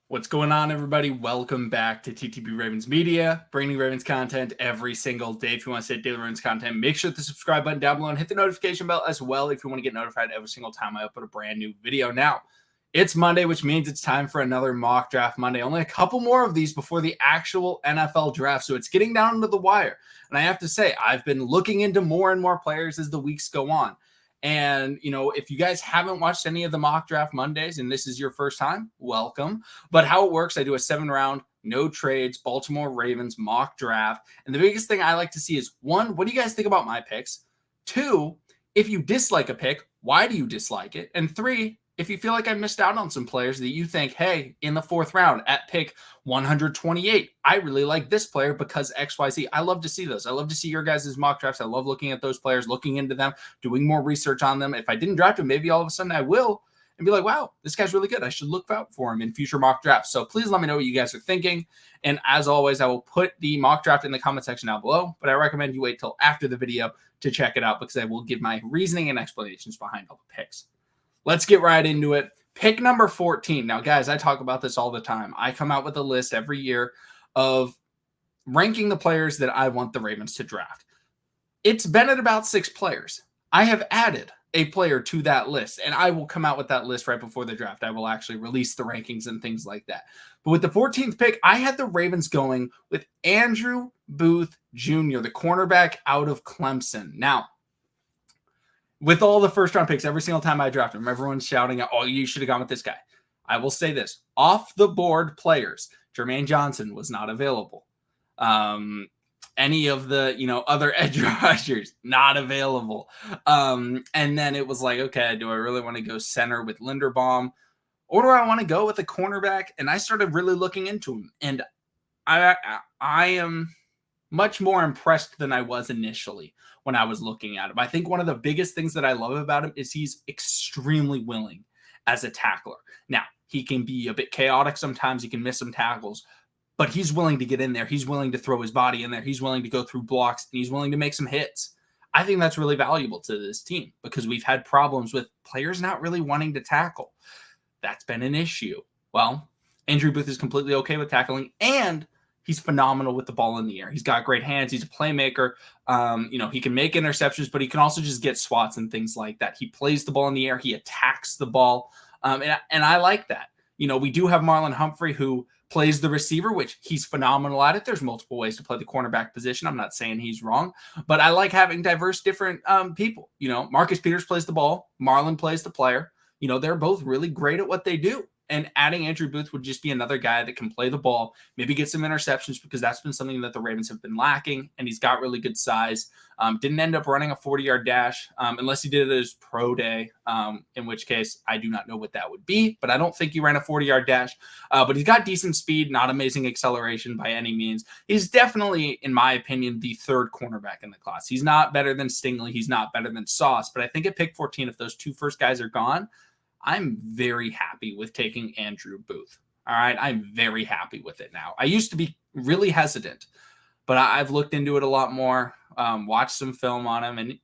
What's going on, everybody? Welcome back to TTB Ravens Media, bringing Ravens content every single day. If you want to see daily Ravens content, make sure to hit the subscribe button down below and hit the notification bell as well if you want to get notified every single time I upload a brand new video. Now, it's Monday, which means it's time for another mock draft Monday. Only a couple more of these before the actual NFL draft, so it's getting down to the wire. And I have to say, I've been looking into more and more players as the weeks go on. And, if you guys haven't watched any of the mock draft Mondays and this is your first time, welcome. But how it works, I do a 7-round, no trades, Baltimore Ravens mock draft. And the biggest thing I like to see is, one, what do you guys think about my picks? Two, if you dislike a pick, why do you dislike it? And three, if you feel like I missed out on some players that you think, hey, in the 4th round at pick 128, I really like this player because XYZ. I love to see those. I love to see your guys' mock drafts. I love looking at those players, looking into them, doing more research on them. If I didn't draft him, maybe all of a sudden I will and be like, wow, this guy's really good. I should look out for him in future mock drafts. So please let me know what you guys are thinking. And as always, I will put the mock draft in the comment section down below, but I recommend you wait till after the video to check it out because I will give my reasoning and explanations behind all the picks. Let's get right into it. Pick number 14. Now, guys, I talk about this all the time. I come out with a list every year of ranking the players that I want the Ravens to draft. It's been at about 6 players. I have added a player to that list, and I will come out with that list right before the draft. I will actually release the rankings and things like that. But with the 14th pick, I had the Ravens going with Andrew Booth Jr., the cornerback out of Clemson. Now, with all the first-round picks, every single time I draft them, everyone's shouting out, oh, you should have gone with this guy. I will say this. Off-the-board players, Jermaine Johnson was not available. Any of the, other edge rushers, not available. And then it was like, okay, do I really want to go center with Linderbaum? Or do I want to go with a cornerback? And I started really looking into him. And I am much more impressed than I was initially when I was looking at him. I think one of the biggest things that I love about him is he's extremely willing as a tackler. Now, he can be a bit chaotic sometimes. He can miss some tackles, but he's willing to get in there. He's willing to throw his body in there. He's willing to go through blocks, and he's willing to make some hits. I think that's really valuable to this team because we've had problems with players not really wanting to tackle. That's been an issue. Well, Andrew Booth is completely okay with tackling, and he's phenomenal with the ball in the air. He's got great hands. He's a playmaker. He can make interceptions, but he can also just get swats and things like that. He plays the ball in the air. He attacks the ball. And I like that. We do have Marlon Humphrey who plays the receiver, which he's phenomenal at it. There's multiple ways to play the cornerback position. I'm not saying he's wrong, but I like having diverse, different people. Marcus Peters plays the ball. Marlon plays the player. They're both really great at what they do. And adding Andrew Booth would just be another guy that can play the ball, maybe get some interceptions because that's been something that the Ravens have been lacking. And he's got really good size. Didn't end up running a 40-yard dash unless he did it at his pro day, in which case I do not know what that would be. But I don't think he ran a 40-yard dash. But he's got decent speed, not amazing acceleration by any means. He's definitely, in my opinion, the 3rd cornerback in the class. He's not better than Stingley. He's not better than Sauce. But I think at pick 14, if those 2 first guys are gone, I'm very happy with taking Andrew Booth. All right. I'm very happy with it now. I used to be really hesitant, but I've looked into it a lot more, watched some film on him, and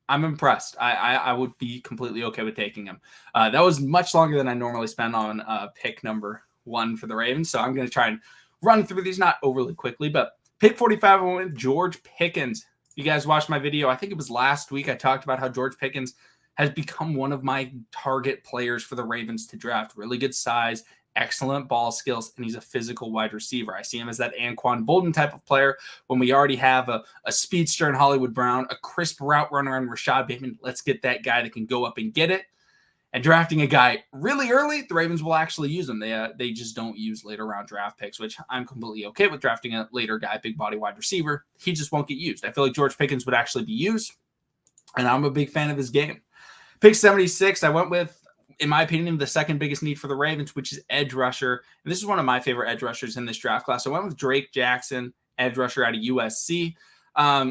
I'm impressed. I would be completely okay with taking him. That was much longer than I normally spend on pick number 1 for the Ravens. So I'm going to try and run through these not overly quickly, but pick 45, I went with George Pickens. You guys watched my video. I think it was last week. I talked about how George Pickens has become one of my target players for the Ravens to draft. Really good size, excellent ball skills, and he's a physical wide receiver. I see him as that Anquan Bolden type of player when we already have a speedster in Hollywood Brown, a crisp route runner in Rashad Bateman. Let's get that guy that can go up and get it. And drafting a guy really early, the Ravens will actually use him. They just don't use later round draft picks, which I'm completely okay with drafting a later guy, big body wide receiver. He just won't get used. I feel like George Pickens would actually be used, and I'm a big fan of his game. Pick 76, I went with, in my opinion, the second biggest need for the Ravens, which is edge rusher. And this is one of my favorite edge rushers in this draft class. I went with Drake Jackson, edge rusher out of USC.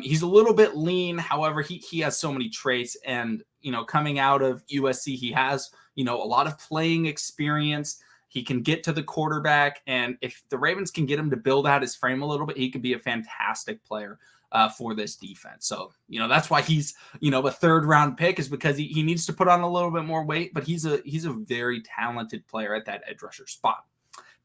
He's a little bit lean. However, he has so many traits. And, coming out of USC, he has, a lot of playing experience. He can get to the quarterback. And if the Ravens can get him to build out his frame a little bit, he could be a fantastic player for this defense. So, that's why he's, a 3rd round pick, is because he needs to put on a little bit more weight, but he's a very talented player at that edge rusher spot.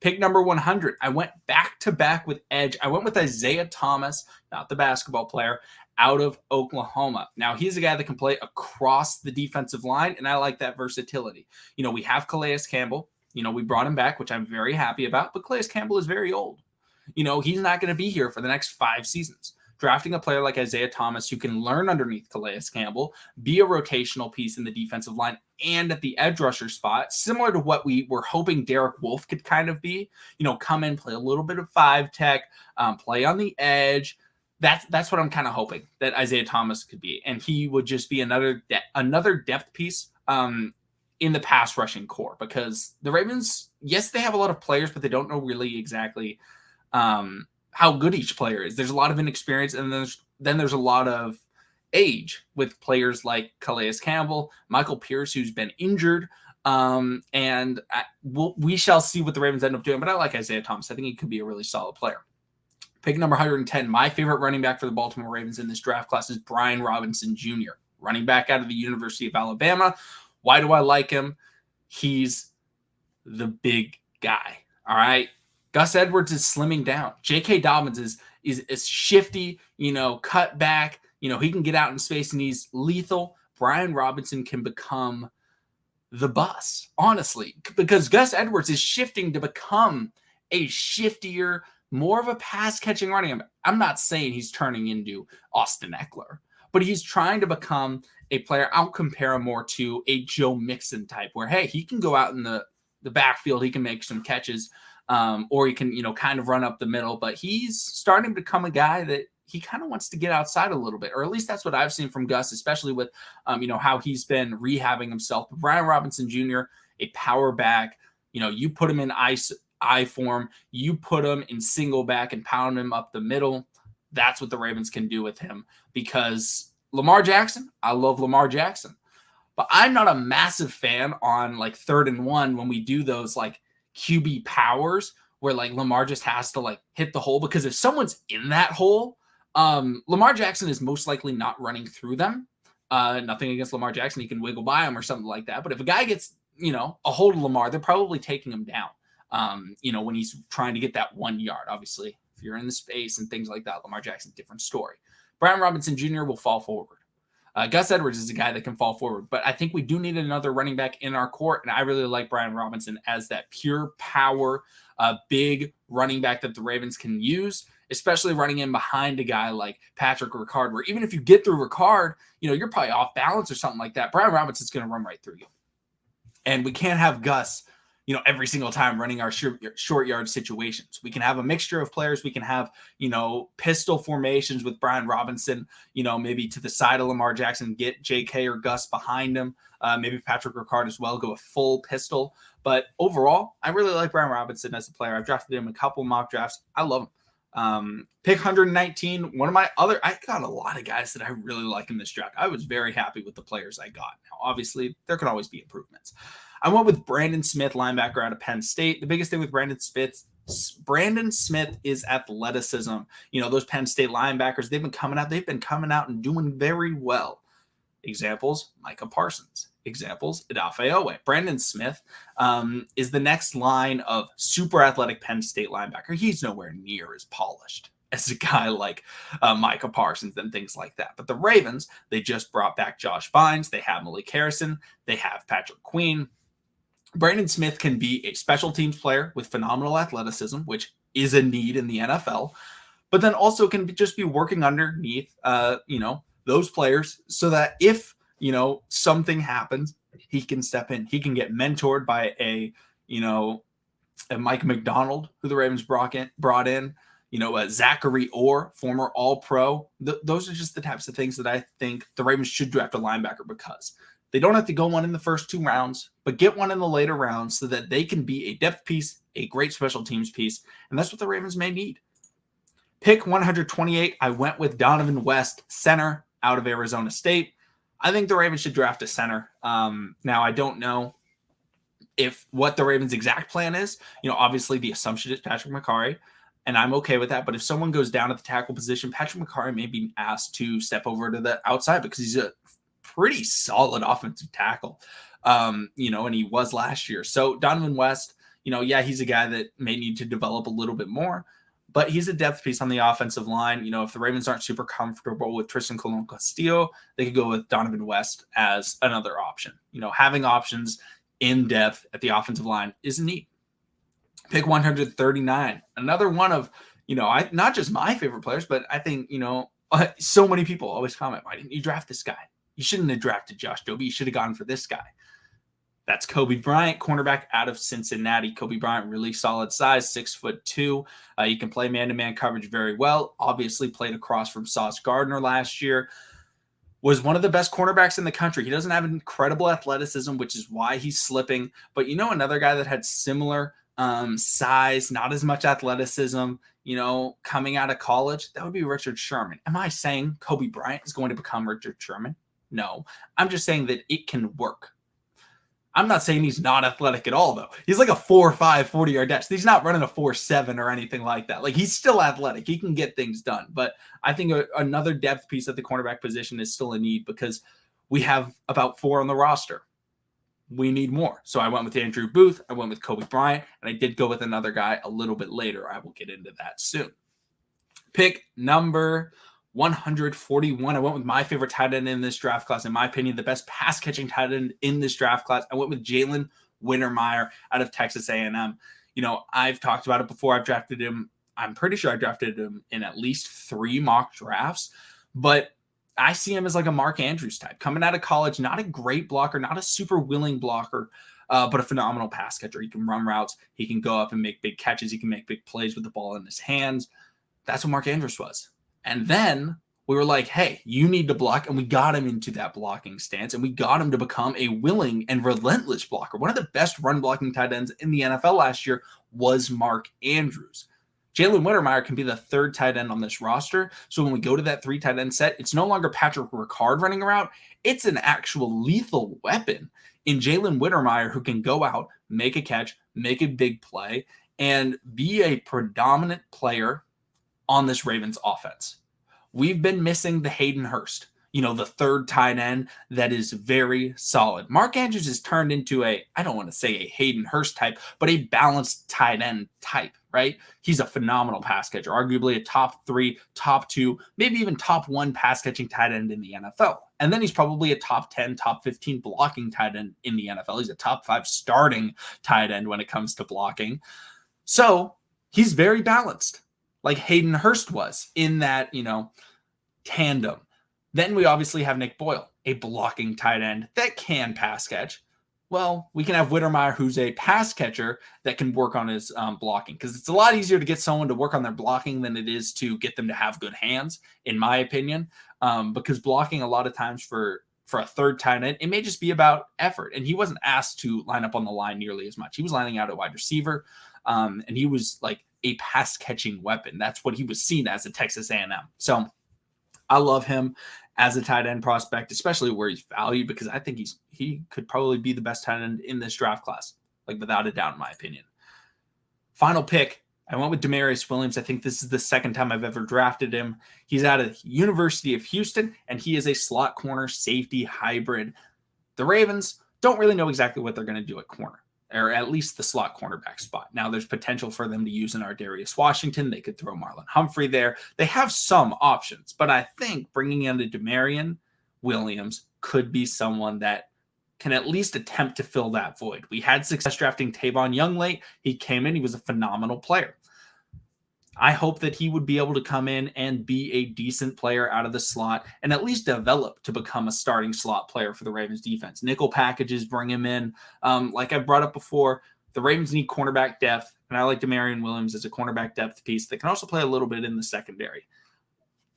Pick number 100, I went back-to-back with edge. I went with Isaiah Thomas, not the basketball player, out of Oklahoma. Now, he's a guy that can play across the defensive line, and I like that versatility. We have Calais Campbell. We brought him back, which I'm very happy about, but Calais Campbell is very old. He's not going to be here for the next 5 seasons. Drafting a player like Isaiah Thomas who can learn underneath Calais Campbell, be a rotational piece in the defensive line and at the edge rusher spot, similar to what we were hoping Derek Wolfe could kind of be, come in, play a little bit of 5 tech, play on the edge. That's what I'm kind of hoping that Isaiah Thomas could be. And he would just be another depth piece in the pass rushing core, because the Ravens, yes, they have a lot of players, but they don't know really exactly how good each player is. There's a lot of inexperience, and then there's a lot of age with players like Calais Campbell, Michael Pierce, who's been injured, and we shall see what the Ravens end up doing. But I like Isaiah Thomas. I think he could be a really solid player. Pick number 110, my favorite running back for the Baltimore Ravens in this draft class is Brian Robinson Jr., running back out of the University of Alabama. Why do I like him? He's the big guy. All right. Gus Edwards is slimming down. J.K. Dobbins is shifty, cut back. He can get out in space and he's lethal. Brian Robinson can become the bus, honestly, because Gus Edwards is shifting to become a shiftier, more of a pass-catching running back. I'm not saying he's turning into Austin Eckler, but he's trying to become a player. I'll compare him more to a Joe Mixon type, where, hey, he can go out in the backfield, he can make some catches, or he can, kind of run up the middle, but he's starting to become a guy that he kind of wants to get outside a little bit, or at least that's what I've seen from Gus, especially with, how he's been rehabbing himself. But Brian Robinson Jr., a power back, you put him in I form, you put him in single back and pound him up the middle. That's what the Ravens can do with him, because Lamar Jackson, I love Lamar Jackson, but I'm not a massive fan on like 3rd and 1 when we do those like QB powers where like Lamar just has to like hit the hole, because if someone's in that hole, Lamar Jackson is most likely not running through them. Nothing against Lamar Jackson. He can wiggle by him or something like that. But if a guy gets, a hold of Lamar, they're probably taking him down, when he's trying to get that 1 yard. Obviously, if you're in the space and things like that, Lamar Jackson, different story. Brian Robinson Jr. will fall forward. Gus Edwards is a guy that can fall forward, but I think we do need another running back in our court, and I really like Brian Robinson as that pure power, big running back that the Ravens can use, especially running in behind a guy like Patrick Ricard, where even if you get through Ricard, you're probably off balance or something like that. Brian Robinson's going to run right through you. And we can't have Gus, every single time running our short yard situations. We can have a mixture of players. We can have, pistol formations with Brian Robinson, maybe to the side of Lamar Jackson, get JK or Gus behind him. Maybe Patrick Ricard as well, go a full pistol. But overall, I really like Brian Robinson as a player. I've drafted him a couple mock drafts. I love him. Pick 119, I got a lot of guys that I really like in this draft. I was very happy with the players I got. Now, obviously, there could always be improvements. I went with Brandon Smith, linebacker out of Penn State. The biggest thing with Brandon Smith is athleticism. Those Penn State linebackers, they've been coming out and doing very well. Examples, Micah Parsons. Examples, Odafe Oweh. Brandon Smith is the next line of super athletic Penn State linebacker. He's nowhere near as polished as a guy like Micah Parsons and things like that. But the Ravens, they just brought back Josh Bynes. They have Malik Harrison. They have Patrick Queen. Brandon Smith can be a special teams player with phenomenal athleticism, which is a need in the NFL, but then also can just be working underneath, those players so that if, something happens, he can step in. He can get mentored by a Mike McDonald, who the Ravens brought in, Zachary Orr, former All-Pro. Those are just the types of things that I think the Ravens should draft a linebacker, because they don't have to go one in the first 2 rounds, but get one in the later rounds so that they can be a depth piece, a great special teams piece, and that's what the Ravens may need. Pick 128, I went with Donovan West, center out of Arizona State. I think the Ravens should draft a center. Now, I don't know what the Ravens' exact plan is. Obviously the assumption is Patrick McCarry, and I'm okay with that. But if someone goes down at the tackle position, Patrick McCarry may be asked to step over to the outside, because he's a pretty solid offensive tackle, and he was last year. So Donovan West, Yeah, he's a guy that may need to develop a little bit more, but he's a depth piece on the offensive line. If the Ravens aren't super comfortable with Tristan Colon-Castillo, they could go with Donovan West as another option. Having options in depth at the offensive line is neat. Pick 139, another one of, not just my favorite players, but I think, so many people always comment, why didn't you draft this guy? You shouldn't have drafted Josh Doby. You should have gone for this guy. That's Coby Bryant, cornerback out of Cincinnati. Coby Bryant, really solid size, 6'2". He can play man-to-man coverage very well. Obviously played across from Sauce Gardner last year. Was one of the best cornerbacks in the country. He doesn't have incredible athleticism, which is why he's slipping. But another guy that had similar size, not as much athleticism, coming out of college, that would be Richard Sherman. Am I saying Coby Bryant is going to become Richard Sherman? No. I'm just saying that it can work. I'm not saying he's not athletic at all, though. He's like a 4'5", 40-yard dash. He's not running a 4'7" or anything like that. Like, he's still athletic. He can get things done. But I think another depth piece at the cornerback position is still a need because we have about 4 on the roster. We need more. So I went with Andrew Booth. I went with Coby Bryant. And I did go with another guy a little bit later. I will get into that soon. Pick number 141. I went with my favorite tight end in this draft class. In my opinion, the best pass-catching tight end in this draft class. I went with Jalen Wintermeyer out of Texas A&M. I've talked about it before. I've drafted him. I'm pretty sure I drafted him in at least 3 mock drafts. But I see him as like a Mark Andrews type. Coming out of college, not a great blocker, not a super willing blocker, but a phenomenal pass catcher. He can run routes. He can go up and make big catches. He can make big plays with the ball in his hands. That's what Mark Andrews was. And then we were like, hey, you need to block. And we got him into that blocking stance. And we got him to become a willing and relentless blocker. One of the best run blocking tight ends in the NFL last year was Mark Andrews. Jalen Wintermeyer can be the 3rd tight end on this roster. So when we go to that 3 tight end set, it's no longer Patrick Ricard running around. It's an actual lethal weapon in Jalen Wintermeyer who can go out, make a catch, make a big play, and be a predominant player on this Ravens offense. We've been missing the Hayden Hurst, the 3rd tight end that is very solid. Mark Andrews has turned into I don't want to say a Hayden Hurst type, but a balanced tight end type, right? He's a phenomenal pass catcher, arguably a top 3, top 2, maybe even top 1 pass catching tight end in the NFL. And then he's probably a top 10, top 15 blocking tight end in the NFL. He's a top 5 starting tight end when it comes to blocking. So he's very balanced, like Hayden Hurst was in that, tandem. Then we obviously have Nick Boyle, a blocking tight end that can pass catch. Well, we can have Wintermeyer, who's a pass catcher that can work on his blocking, because it's a lot easier to get someone to work on their blocking than it is to get them to have good hands, in my opinion, because blocking a lot of times for a 3rd tight end, it may just be about effort. And he wasn't asked to line up on the line nearly as much. He was lining out at wide receiver, and he was like a pass-catching weapon. That's what he was seen as at Texas A&M. So I love him as a tight end prospect, especially where he's valued, because I think he could probably be the best tight end in this draft class, like without a doubt, in my opinion. Final pick, I went with Demarius Williams. I think this is the 2nd time I've ever drafted him. He's out of University of Houston, and he is a slot corner safety hybrid. The Ravens don't really know exactly what they're going to do at corner, or at least the slot cornerback spot. Now, there's potential for them to use an Ardarius Washington. They could throw Marlon Humphrey there. They have some options, but I think bringing in a Demarius Williams could be someone that can at least attempt to fill that void. We had success drafting Tavon Young late. He came in. He was a phenomenal player. I hope that he would be able to come in and be a decent player out of the slot and at least develop to become a starting slot player for the Ravens defense. Nickel packages, bring him in. Like I brought up before, the Ravens need cornerback depth, and I like Demarius Williams as a cornerback depth piece that can also play a little bit in the secondary.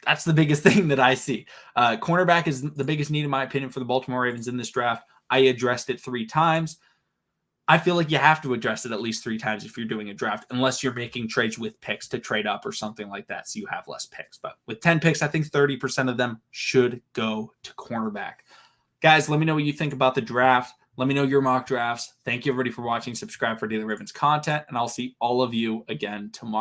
That's the biggest thing that I see. Cornerback is the biggest need, in my opinion, for the Baltimore Ravens in this draft. I addressed it 3 times. I feel like you have to address it at least 3 times if you're doing a draft, unless you're making trades with picks to trade up or something like that, so you have less picks. But with 10 picks, I think 30% of them should go to cornerback. Guys, let me know what you think about the draft. Let me know your mock drafts. Thank you, everybody, for watching. Subscribe for Daily Ravens content, and I'll see all of you again tomorrow.